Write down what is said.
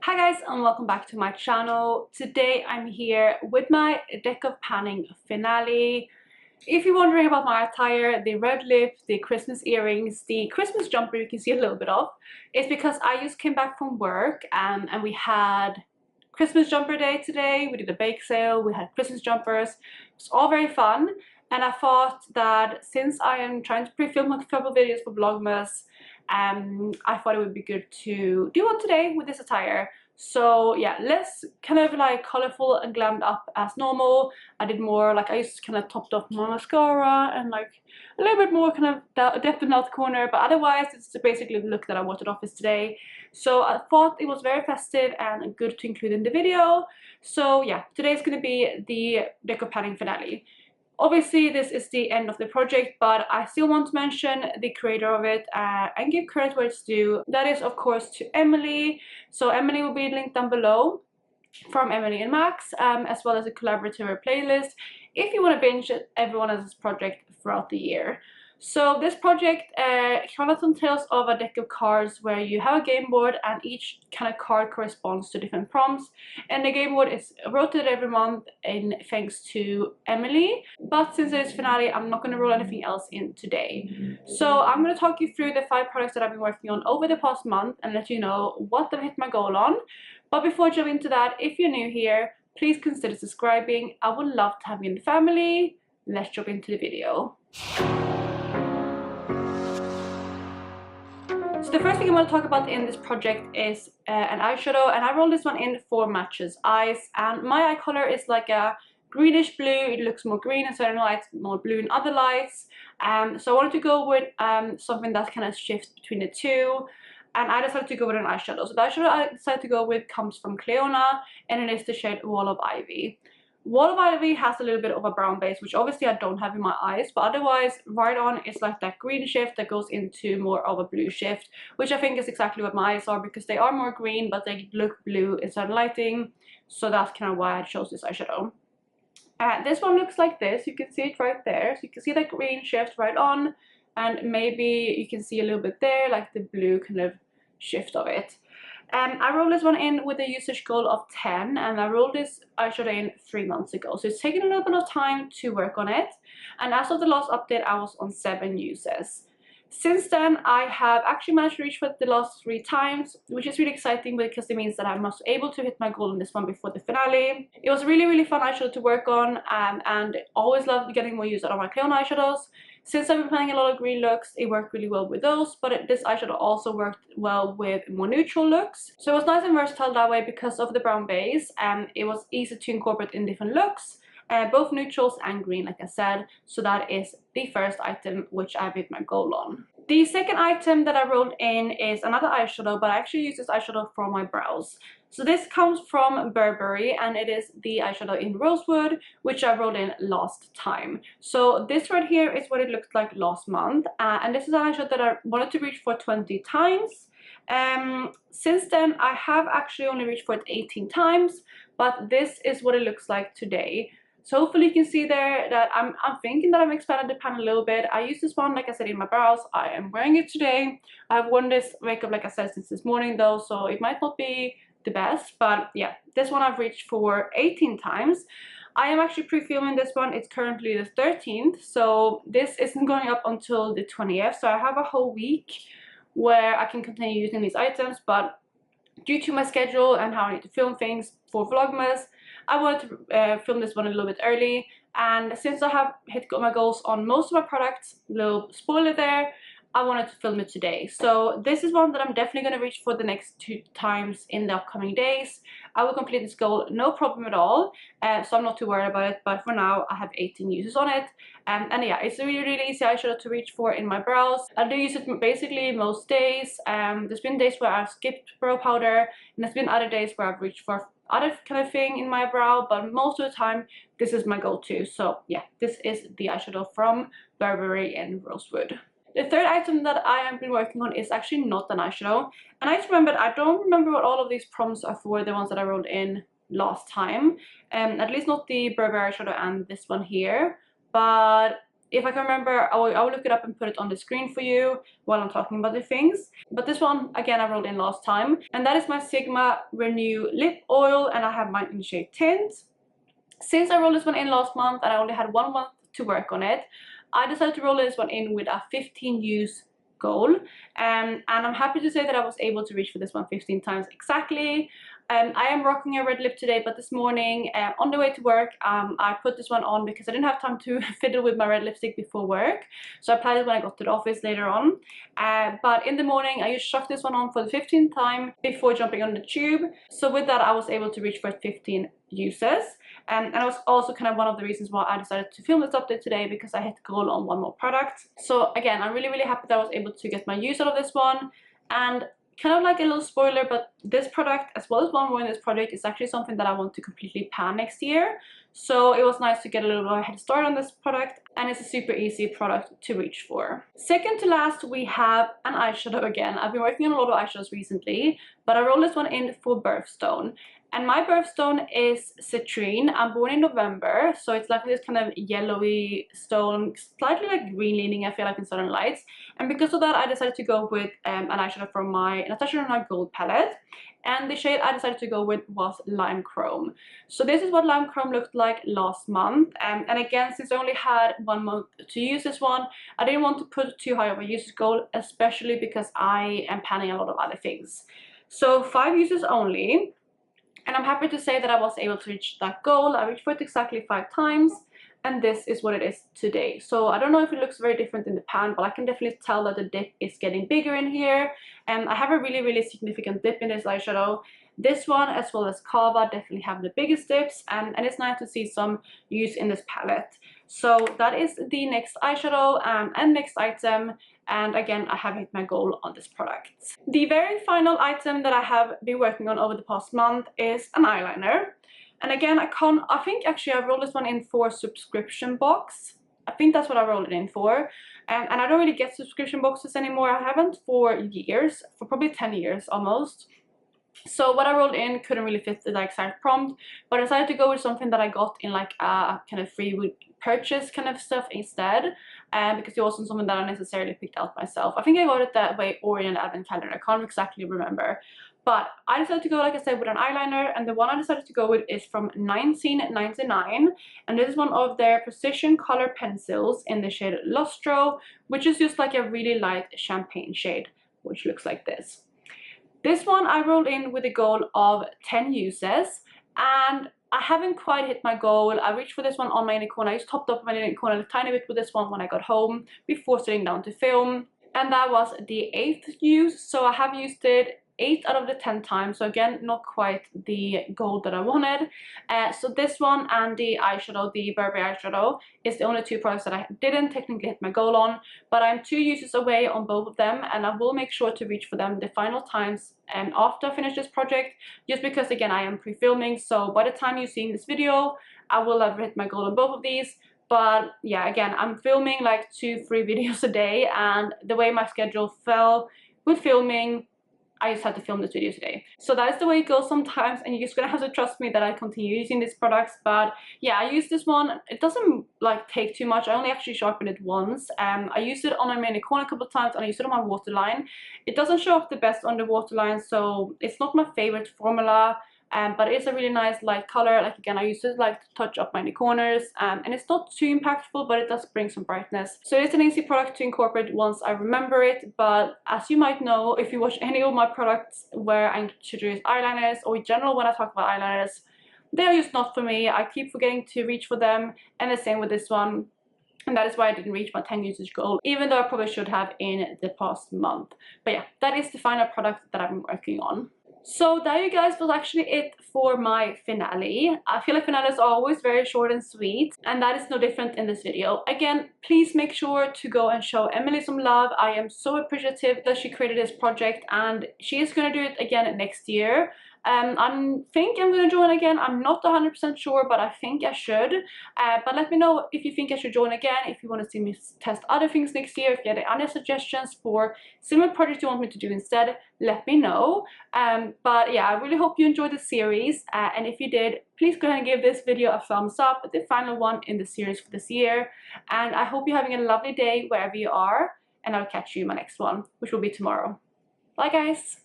Hi guys, and welcome back to my channel. Today I'm here with my deck of panning finale. If you're wondering about my attire, the red lip, the Christmas earrings, the Christmas jumper you can see a little bit of, it's because I just came back from work and we had Christmas jumper day today. We did a bake sale, we had Christmas jumpers. It was all very fun, and I thought that since I am trying to pre-film a couple videos for Vlogmas, I thought it would be good to do one today with this attire. So yeah, less kind of like colorful and glammed up as normal. I did more like I just kind of topped off my mascara and like a little bit more kind of depth in the mouth corner, but otherwise it's basically the look that I wanted office today. So I thought it was very festive and good to include in the video. So yeah, today's gonna be the deco panning finale. Obviously this is the end of the project, but I still want to mention the creator of it and give credit where it's due. That is of course to Emily. So Emily will be linked down below from Emilynmax, as well as a collaborative playlist if you want to binge everyone else's project throughout the year. So this project kind of entails of a deck of cards where you have a game board and each kind of card corresponds to different prompts, and the game board is rotated every month in thanks to Emily. But since it is finale, I'm not going to roll anything else in today. So I'm going to talk you through the 5 products that I've been working on over the past month and let you know what I've hit my goal on. But before jumping into that, if you're new here, please consider subscribing. I would love to have you in the family. Let's jump into the video. So the first thing I want to talk about in this project is an eyeshadow, and I rolled this one in for Matches Eyes, and my eye color is like a greenish blue. It looks more green in certain lights, more blue in other lights. So I wanted to go with something that kind of shifts between the two, and I decided to go with an eyeshadow. So the eyeshadow I decided to go with comes from Clionadh, and it is the shade Wall of Ivy. Wall of Ivy has a little bit of a brown base, which obviously I don't have in my eyes, but otherwise right on it's like that green shift that goes into more of a blue shift, which I think is exactly what my eyes are, because they are more green but they look blue in certain lighting. So that's kind of why I chose this eyeshadow. This one looks like this. You can see it right there, so you can see that green shift right on, and maybe you can see a little bit there like the blue kind of shift of it. I rolled this one in with a usage goal of 10, and I rolled this eyeshadow in 3 months ago, so it's taken a little bit of time to work on it, and as of the last update I was on 7 uses. Since then I have actually managed to reach for the last 3 times, which is really exciting because it means that I was able to hit my goal in this one before the finale. It was a really fun eyeshadow to work on, and always loved getting more use out of my Clionadh eyeshadows. Since I've been planning a lot of green looks, it worked really well with those, but this eyeshadow also worked well with more neutral looks. So it was nice and versatile that way because of the brown base, and it was easy to incorporate in different looks, both neutrals and green like I said. So that is the first item which I've hit my goal on. The second item that I rolled in is another eyeshadow, but I actually use this eyeshadow for my brows. So this comes from Burberry, and it is the eyeshadow in Rosewood, which I rolled in last time. So this right here is what it looked like last month, and this is an eyeshadow that I wanted to reach for 20 times. Since then I have actually only reached for it 18 times, but this is what it looks like today. So hopefully you can see there that I'm thinking that I've expanded the pan a little bit. I use this one, like I said, in my brows. I am wearing it today. I've worn this makeup, like I said, since this morning though, so it might not be the best, but yeah, this one I've reached for 18 times. I am actually pre-filming this one. It's currently the 13th, so this isn't going up until the 20th, so I have a whole week where I can continue using these items, but due to my schedule and how I need to film things for Vlogmas, I wanted to film this one a little bit early, and since I have hit my goals on most of my products, little spoiler there, I wanted to film it today. So this is one that I'm definitely going to reach for the next 2 times in the upcoming days. I will complete this goal no problem at all, so I'm not too worried about it, but for now I have 18 uses on it. And yeah, it's a really easy eyeshadow to reach for in my brows. I do use it basically most days. There's been days where I've skipped brow powder, and there's been other days where I've reached for other kind of thing in my brow, but most of the time this is my go-to. So yeah, this is the eyeshadow from Burberry in Rosewood. The third item that I have been working on is actually not an eyeshadow, and I just remembered I don't remember what all of these prompts are for, the ones that I rolled in last time, at least not the Burberry eyeshadow and this one here, but if I can remember, I will look it up and put it on the screen for you while I'm talking about the things. But this one, again, I rolled in last time, and that is my Sigma Renew Lip Oil, and I have mine in shade Tint. Since I rolled this one in last month and I only had 1 month to work on it, I decided to roll this one in with a 15 use goal, and I'm happy to say that I was able to reach for this one 15 times exactly. I am rocking a red lip today, but this morning on the way to work I put this one on because I didn't have time to fiddle with my red lipstick before work, so I applied it when I got to the office later on. But in the morning I just chucked this one on for the 15th time before jumping on the tube, so with that I was able to reach for 15 uses. And it was also kind of one of the reasons why I decided to film this update today, because I hit goal on 1 more product. So again, I'm really happy that I was able to get my use out of this one. And kind of like a little spoiler, but this product as well as one more in this project is actually something that I want to completely pan next year. So it was nice to get a little head start on this product, and it's a super easy product to reach for. Second to last, we have an eyeshadow again. I've been working on a lot of eyeshadows recently, but I rolled this one in for birthstone. And my birthstone is citrine. I'm born in November, so it's like this kind of yellowy stone, slightly like green leaning, I feel like, in certain lights. And because of that, I decided to go with an eyeshadow from my Natasha Denona Gold palette. And the shade I decided to go with was Lime Chrome. So this is what Lime Chrome looked like last month. And again, since I only had 1 month to use this one, I didn't want to put too high of a usage goal, especially because I am panning a lot of other things. So 5 uses only. And I'm happy to say that I was able to reach that goal. I reached for it exactly 5 times, and this is what it is today. So I don't know if it looks very different in the pan, but I can definitely tell that the dip is getting bigger in here. And I have a really significant dip in this eyeshadow. This one as well as Kava definitely have the biggest dips, and it's nice to see some use in this palette. So that is the next eyeshadow and next item. And again, I have hit my goal on this product. The very final item that I have been working on over the past month is an eyeliner. And again, I think actually I rolled this one in for subscription box. I think that's what I rolled it in for. And I don't really get subscription boxes anymore. I haven't for years, for probably 10 years almost. So what I rolled in couldn't really fit the exact prompt, but I decided to go with something that I got in like a kind of free purchase kind of stuff instead, because it wasn't something that I necessarily picked out myself. I think I got it that way or in an advent calendar, I can't exactly remember. But I decided to go, like I said, with an eyeliner, and the one I decided to go with is from 1999, and this is one of their precision color pencils in the shade Lustro, which is just like a really light champagne shade, which looks like this. This one I rolled in with a goal of 10 uses, and I haven't quite hit my goal. I reached for this one on my inner corner. I just topped up my inner corner a tiny bit with this one when I got home before sitting down to film, and that was the 8th use. So I have used it 8 out of the 10 times, so again, not quite the goal that I wanted. So this one and the eyeshadow, the Burberry eyeshadow, is the only 2 products that I didn't technically hit my goal on, but I'm 2 uses away on both of them, and I will make sure to reach for them the final times after I finish this project, just because again I am pre-filming, so by the time you're seeing this video I will have hit my goal on both of these. But yeah, again, I'm filming like 2-3 videos a day, and the way my schedule fell with filming, I just had to film this video today. So that is the way it goes sometimes, and you're just gonna have to trust me that I continue using these products. But yeah, I use this one. It doesn't like take too much. I only actually sharpened it once. I used it on my main corner a couple of times, and I used it on my waterline. It doesn't show up the best on the waterline, so it's not my favorite formula. But it is a really nice light color. Like again, I use it like to touch up my inner corners, and it's not too impactful, but it does bring some brightness. So it's an easy product to incorporate once I remember it. But as you might know, if you watch any of my products where I introduce eyeliners, or in general when I talk about eyeliners, they are just not for me. I keep forgetting to reach for them, and the same with this one. And that is why I didn't reach my 10 usage goal, even though I probably should have in the past month. But yeah, that is the final product that I've been working on. So that, you guys, was actually it for my finale. I feel like finales are always very short and sweet, and that is no different in this video. Again, please make sure to go and show Emily some love. I am so appreciative that she created this project, and she is going to do it again next year. I think I'm going to join again. I'm not 100% sure, but I think I should. But let me know if you think I should join again, if you want to see me test other things next year, if you have any other suggestions for similar projects you want me to do instead, let me know. But yeah, I really hope you enjoyed the series, and if you did, please go ahead and give this video a thumbs up, the final one in the series for this year. And I hope you're having a lovely day wherever you are, and I'll catch you in my next one, which will be tomorrow. Bye guys!